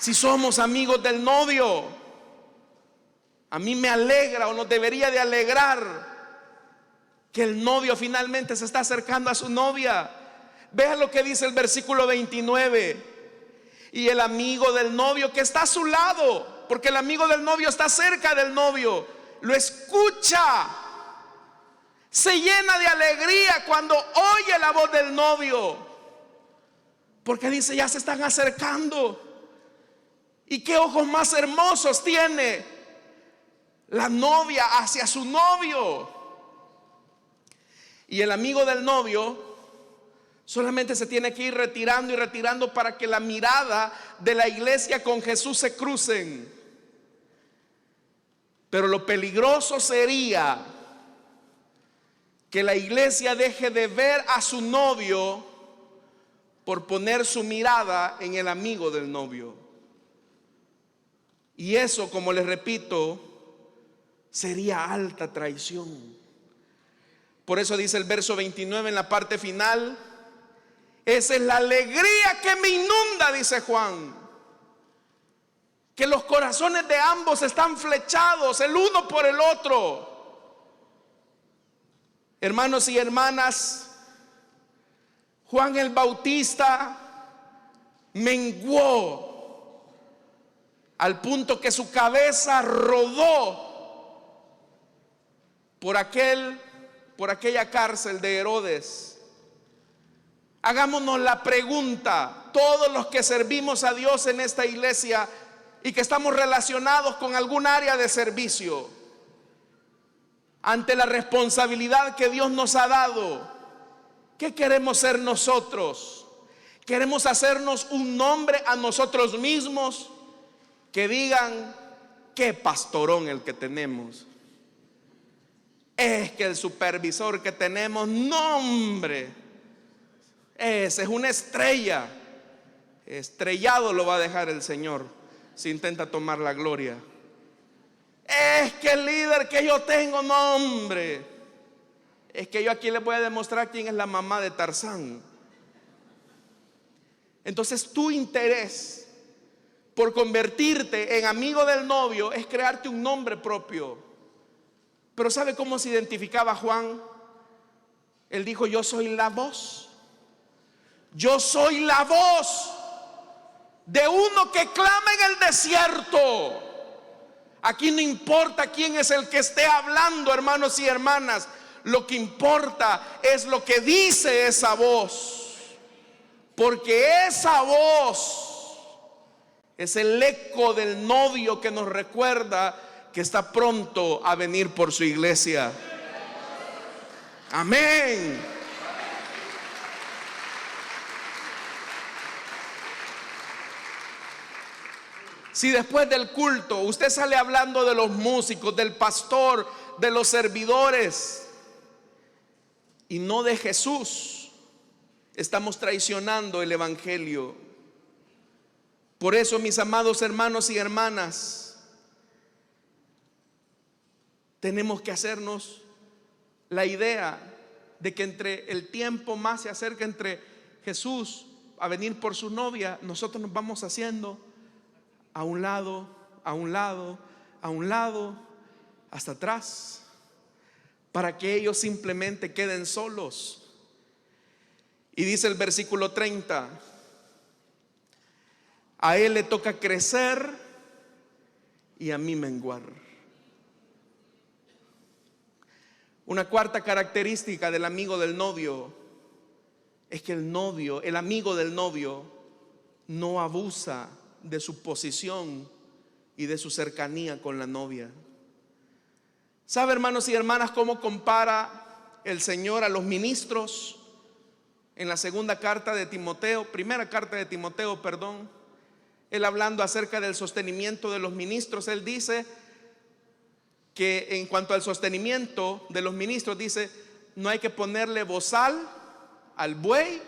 Speaker 1: si somos amigos del novio. A mí me alegra, o nos debería de alegrar, que el novio finalmente se está acercando a su novia. Vea lo que dice el versículo 29. Y el amigo del novio que está a su lado, porque el amigo del novio está cerca del novio, lo escucha, se llena de alegría cuando oye la voz del novio, porque dice: ya se están acercando. Y qué ojos más hermosos tiene la novia hacia su novio. Y el amigo del novio solamente se tiene que ir retirando y retirando para que la mirada de la iglesia con Jesús se crucen. Pero lo peligroso sería que la iglesia deje de ver a su novio por poner su mirada en el amigo del novio. Y eso, como les repito, sería alta traición. Por eso dice el verso 29 en la parte final: esa es la alegría que me inunda, dice Juan, que los corazones de ambos están flechados el uno por el otro. Hermanos y hermanas, Juan el Bautista menguó al punto que su cabeza rodó por aquella cárcel de Herodes. Hagámonos la pregunta, todos los que servimos a Dios en esta iglesia y que estamos relacionados con algún área de servicio, ante la responsabilidad que Dios nos ha dado, ¿qué queremos ser nosotros? ¿Queremos hacernos un nombre a nosotros mismos? Que digan: qué pastorón el que tenemos. Es que el supervisor que tenemos, no hombre, ese es una estrella. Estrellado lo va a dejar el Señor si intenta tomar la gloria. Es que el líder que yo tengo, no hombre, es que yo aquí les voy a demostrar quién es la mamá de Tarzán. Entonces tu interés por convertirte en amigo del novio es crearte un nombre propio. Pero ¿sabe cómo se identificaba Juan? Él dijo: yo soy la voz. Yo soy la voz de uno que clama en el desierto. Aquí no importa quién es el que esté hablando, hermanos y hermanas. Lo que importa es lo que dice esa voz. Porque esa voz es el eco del novio que nos recuerda que está pronto a venir por su iglesia. Amén. Si después del culto usted sale hablando de los músicos, del pastor, de los servidores y no de Jesús, estamos traicionando el evangelio. Por eso, mis amados hermanos y hermanas, tenemos que hacernos la idea de que entre el tiempo más se acerca entre Jesús a venir por su novia, nosotros nos vamos haciendo a un lado, a un lado, a un lado, hasta atrás, para que ellos simplemente queden solos. Y dice el versículo 30: a él le toca crecer y a mí menguar. Una cuarta característica del amigo del novio es que el novio, el amigo del novio, no abusa de su posición y de su cercanía con la novia. ¿Sabe, hermanos y hermanas, cómo compara el Señor a los ministros? En la primera carta de Timoteo, él hablando acerca del sostenimiento de los ministros, él dice que en cuanto al sostenimiento de los ministros, dice: no hay que ponerle bozal al buey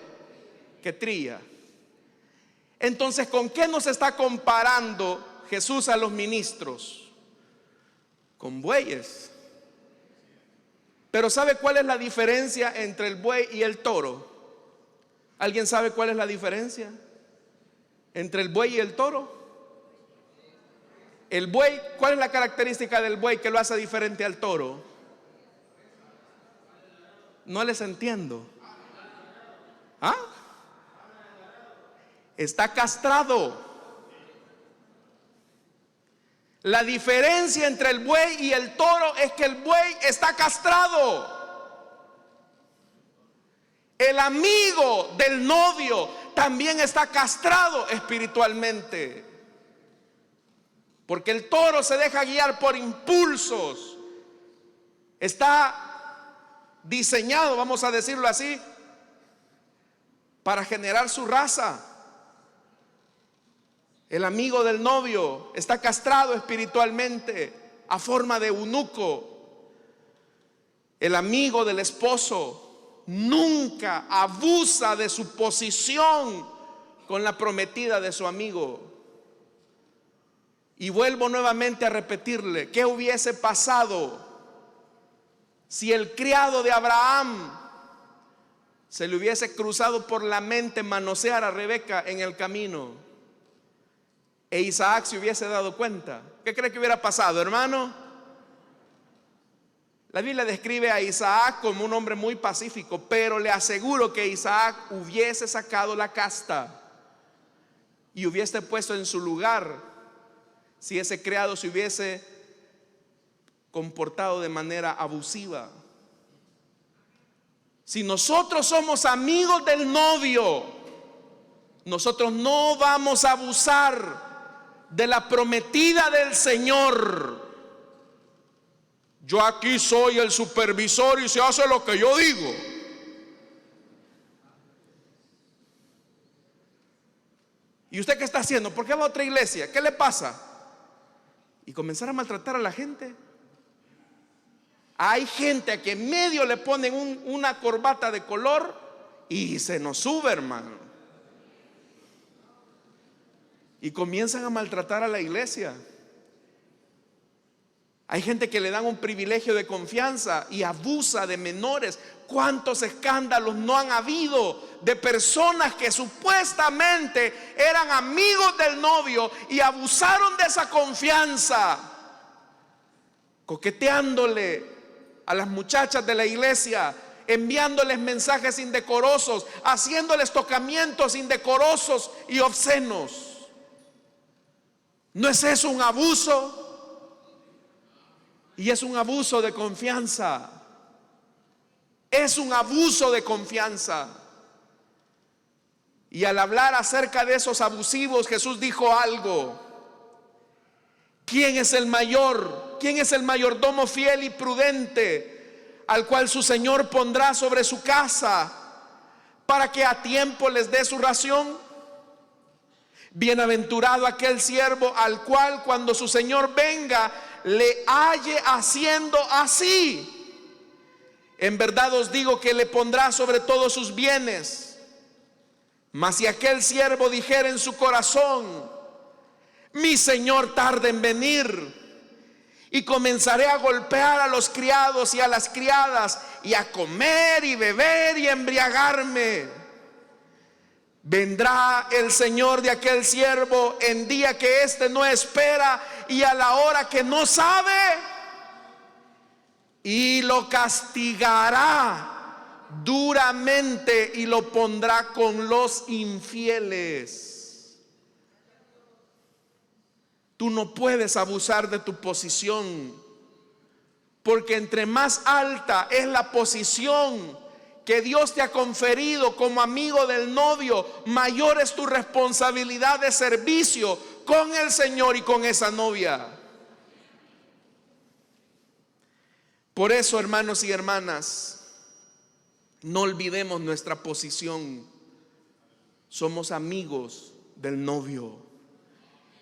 Speaker 1: que trilla. Entonces, ¿con qué nos está comparando Jesús a los ministros? Con bueyes. Pero ¿sabe cuál es la diferencia entre el buey y el toro? ¿Alguien sabe cuál es la diferencia entre el buey y el toro? El buey, ¿cuál es la característica del buey que lo hace diferente al toro? No les entiendo. ¿Ah? Está castrado. La diferencia entre el buey y el toro es que el buey está castrado. El amigo del novio también está castrado espiritualmente. Porque el toro se deja guiar por impulsos. Está diseñado, vamos a decirlo así, para generar su raza. El amigo del novio está castrado espiritualmente a forma de eunuco. El amigo del esposo nunca abusa de su posición con la prometida de su amigo. Y vuelvo nuevamente a repetirle, ¿qué hubiese pasado si el criado de Abraham se le hubiese cruzado por la mente manosear a Rebeca en el camino e Isaac se hubiese dado cuenta? ¿Qué cree que hubiera pasado, hermano? La Biblia describe a Isaac como un hombre muy pacífico, pero le aseguro que Isaac hubiese sacado la casta y hubiese puesto en su lugar si ese criado se hubiese comportado de manera abusiva. Si nosotros somos amigos del novio, nosotros no vamos a abusar de la prometida del Señor. Yo aquí soy el supervisor y se hace lo que yo digo. ¿Y usted qué está haciendo? ¿Por qué va a otra iglesia? ¿Qué le pasa? Y comenzar a maltratar a la gente. Hay gente a que en medio le ponen una corbata de color y se nos sube, hermano. Y comienzan a maltratar a la iglesia. Hay gente que le dan un privilegio de confianza y abusa de menores. ¿Cuántos escándalos no han habido de personas que supuestamente eran amigos del novio y abusaron de esa confianza, coqueteándole a las muchachas de la iglesia, enviándoles mensajes indecorosos, haciéndoles tocamientos indecorosos y obscenos? ¿No es eso un abuso? Y es un abuso de confianza. Es un abuso de confianza. Y al hablar acerca de esos abusivos, Jesús dijo algo. ¿Quién es el mayor? ¿Quién es el mayordomo fiel y prudente al cual su Señor pondrá sobre su casa para que a tiempo les dé su ración? Bienaventurado aquel siervo al cual cuando su Señor venga le halle haciendo así. En verdad os digo que le pondrá sobre todos sus bienes. Mas si aquel siervo dijera en su corazón: mi Señor tarda en venir, y comenzaré a golpear a los criados y a las criadas, y a comer y beber y embriagarme, vendrá el Señor de aquel siervo en día que éste no espera y a la hora que no sabe, y lo castigará duramente y lo pondrá con los infieles. Tú no puedes abusar de tu posición, porque entre más alta es la posición que Dios te ha conferido como amigo del novio, mayor es tu responsabilidad de servicio con el Señor y con esa novia. Por eso, hermanos y hermanas, no olvidemos nuestra posición. Somos amigos del novio.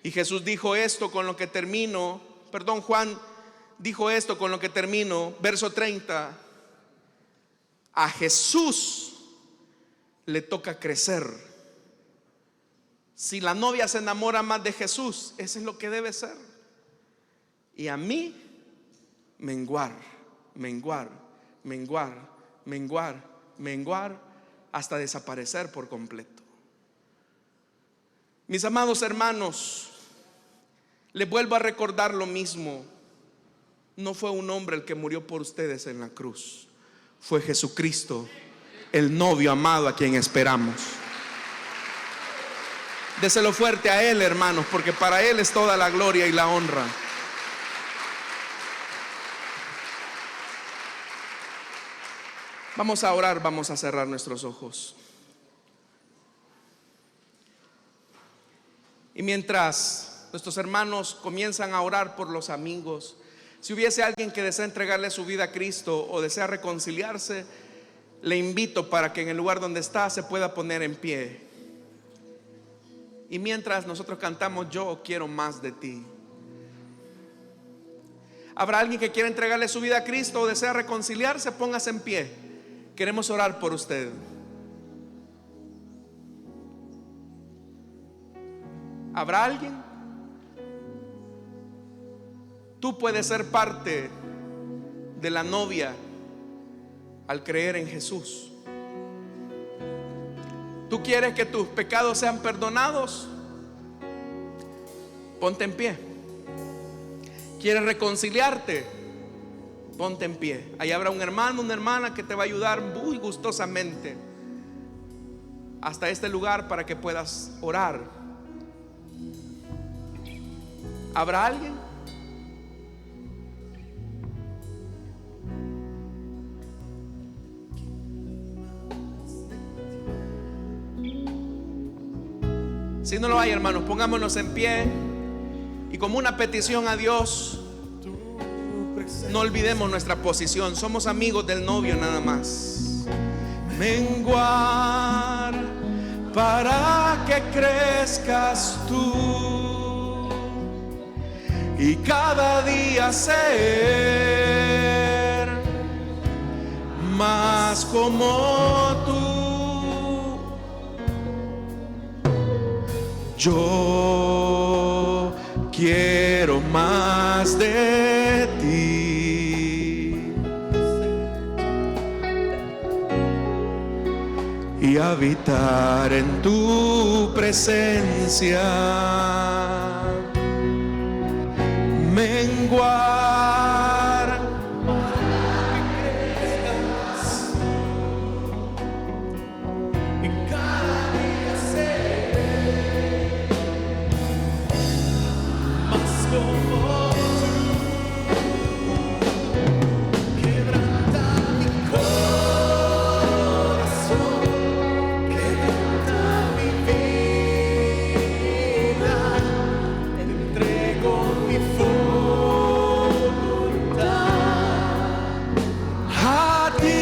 Speaker 1: Y Jesús dijo esto con lo que termino. Juan dijo esto con lo que termino. Verso 30. A Jesús le toca crecer. Si la novia se enamora más de Jesús, eso es lo que debe ser. Y a mí, menguar, menguar, menguar, menguar, menguar, hasta desaparecer por completo. Mis amados hermanos, Les vuelvo a recordar lo mismo. No fue un hombre el que murió por ustedes en la cruz. Fue Jesucristo, el novio amado a quien esperamos. Déselo fuerte a Él, hermanos, porque para Él es toda la gloria y la honra. Vamos a orar, vamos a cerrar nuestros ojos. Y mientras nuestros hermanos comienzan a orar por los amigos, si hubiese alguien que desea entregarle su vida a Cristo o desea reconciliarse, le invito para que en el lugar donde está se pueda poner en pie. Y mientras nosotros cantamos Yo quiero más de ti, ¿habrá alguien que quiera entregarle su vida a Cristo o desea reconciliarse? Póngase en pie. Queremos orar por usted. ¿Habrá alguien? Tú puedes ser parte de la novia al creer en Jesús. ¿Tú quieres que tus pecados sean perdonados? Ponte en pie. ¿Quieres reconciliarte? Ponte en pie. Ahí habrá un hermano, una hermana que te va a ayudar muy gustosamente hasta este lugar para que puedas orar. ¿Habrá alguien? Si no lo hay, hermanos, pongámonos en pie y como una petición a Dios, no olvidemos nuestra posición. Somos amigos del novio nada más. Menguar para que crezcas tú y cada día ser más como tú. Yo quiero más de ti y habitar en tu presencia. Menguar para que crezcas y cada día ser más como tú. Quebranta mi corazón, quebranta mi vida, te entrego mi a ti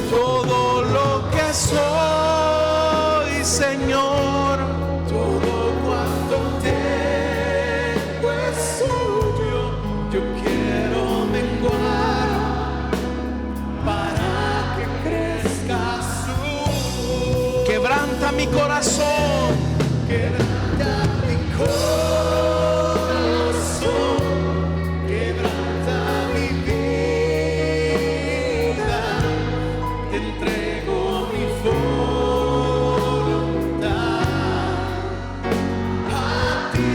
Speaker 1: todo lo que soy, Señor. Todo cuanto tengo es suyo. Yo quiero menguar para que crezcas tú. Quebranta mi corazón, quebranta mi corazón, quebranta mi vida, te entrego mi voluntad a ti.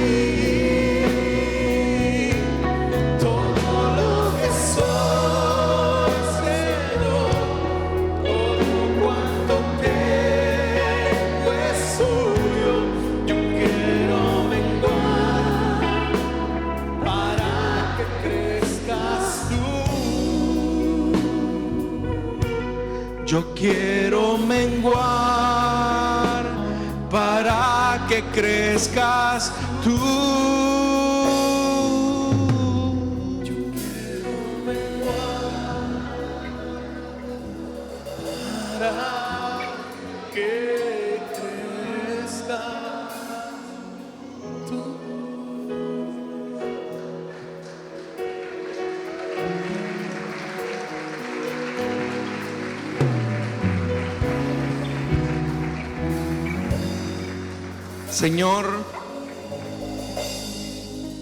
Speaker 1: Todo lo que soy, Señor, todo cuanto tengo es suyo. Yo quiero menguar para que crezcas tú. Yo quiero menguar para que crezcas tú. Yo quiero menguar para que crezcas tú. Señor,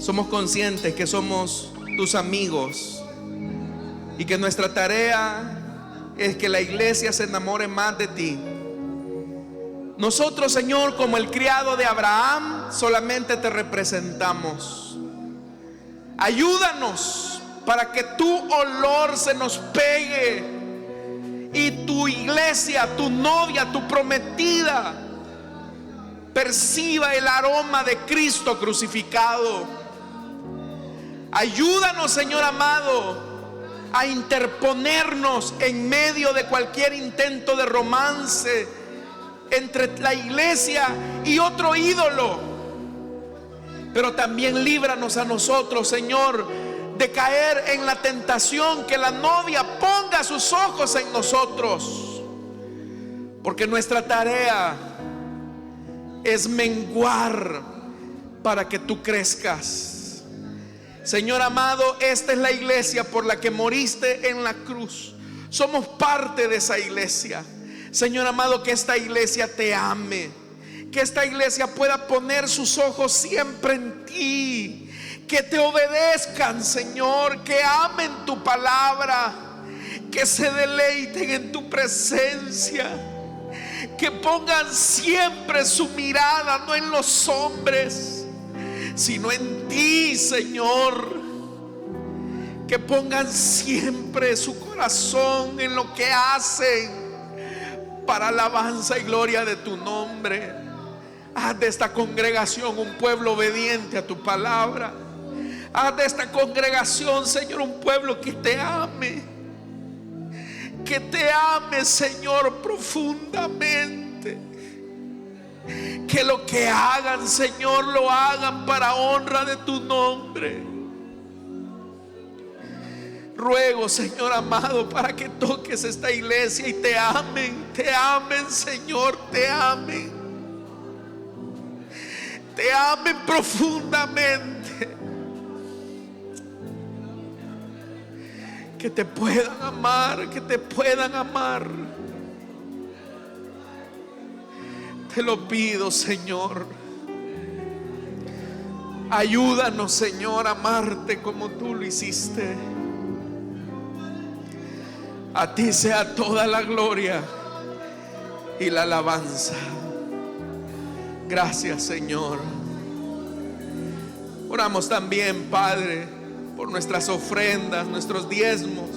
Speaker 1: somos conscientes que somos tus amigos y que nuestra tarea es que la iglesia se enamore más de ti. Nosotros, Señor, como el criado de Abraham, solamente te representamos. Ayúdanos para que tu olor se nos pegue y tu iglesia, tu novia, tu prometida, perciba el aroma de Cristo crucificado. Ayúdanos, Señor amado, a interponernos en medio de cualquier intento de romance entre la iglesia y otro ídolo. Pero también líbranos a nosotros, Señor, de caer en la tentación que la novia ponga sus ojos en nosotros, porque nuestra tarea es menguar para que tú crezcas. Señor amado, esta es la iglesia por la que moriste en la cruz. Somos parte de esa iglesia. Señor amado, que esta iglesia te ame, que esta iglesia pueda poner sus ojos siempre en ti, que te obedezcan, Señor, que amen tu palabra, que se deleiten en tu presencia, que pongan siempre su mirada no en los hombres, sino en ti, Señor. Que pongan siempre su corazón en lo que hacen para alabanza y gloria de tu nombre. Haz de esta congregación un pueblo obediente a tu palabra. Haz de esta congregación, Señor, un pueblo que te ame. Que te ame, Señor, profundamente. Que lo que hagan, Señor, lo hagan para honra de tu nombre. Ruego, Señor amado, para que toques esta iglesia y te amen, Señor, te amen profundamente. Que te puedan amar, que te puedan amar. Te lo pido, Señor. Ayúdanos, Señor, a amarte como tú lo hiciste. A ti sea toda la gloria y la alabanza. Gracias, Señor. Oramos también, Padre, por nuestras ofrendas, nuestros diezmos.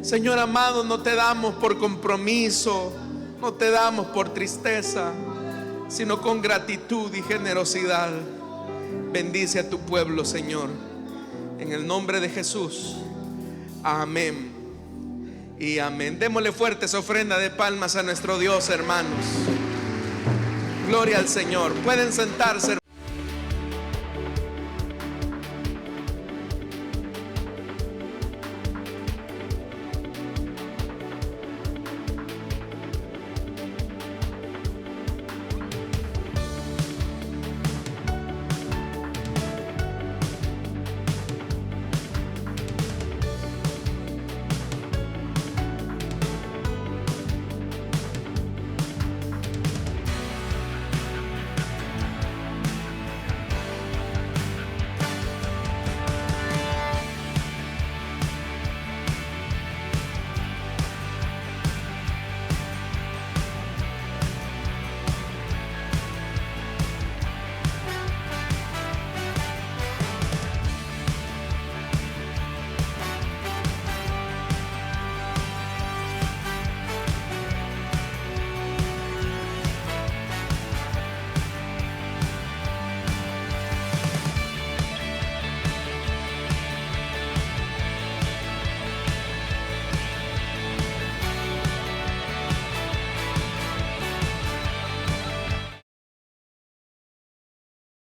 Speaker 1: Señor amado, no te damos por compromiso, no te damos por tristeza, sino con gratitud y generosidad. Bendice a tu pueblo, Señor, en el nombre de Jesús. Amén y amén. Démosle fuertes ofrenda de palmas a nuestro Dios, hermanos. Gloria al Señor. Pueden sentarse.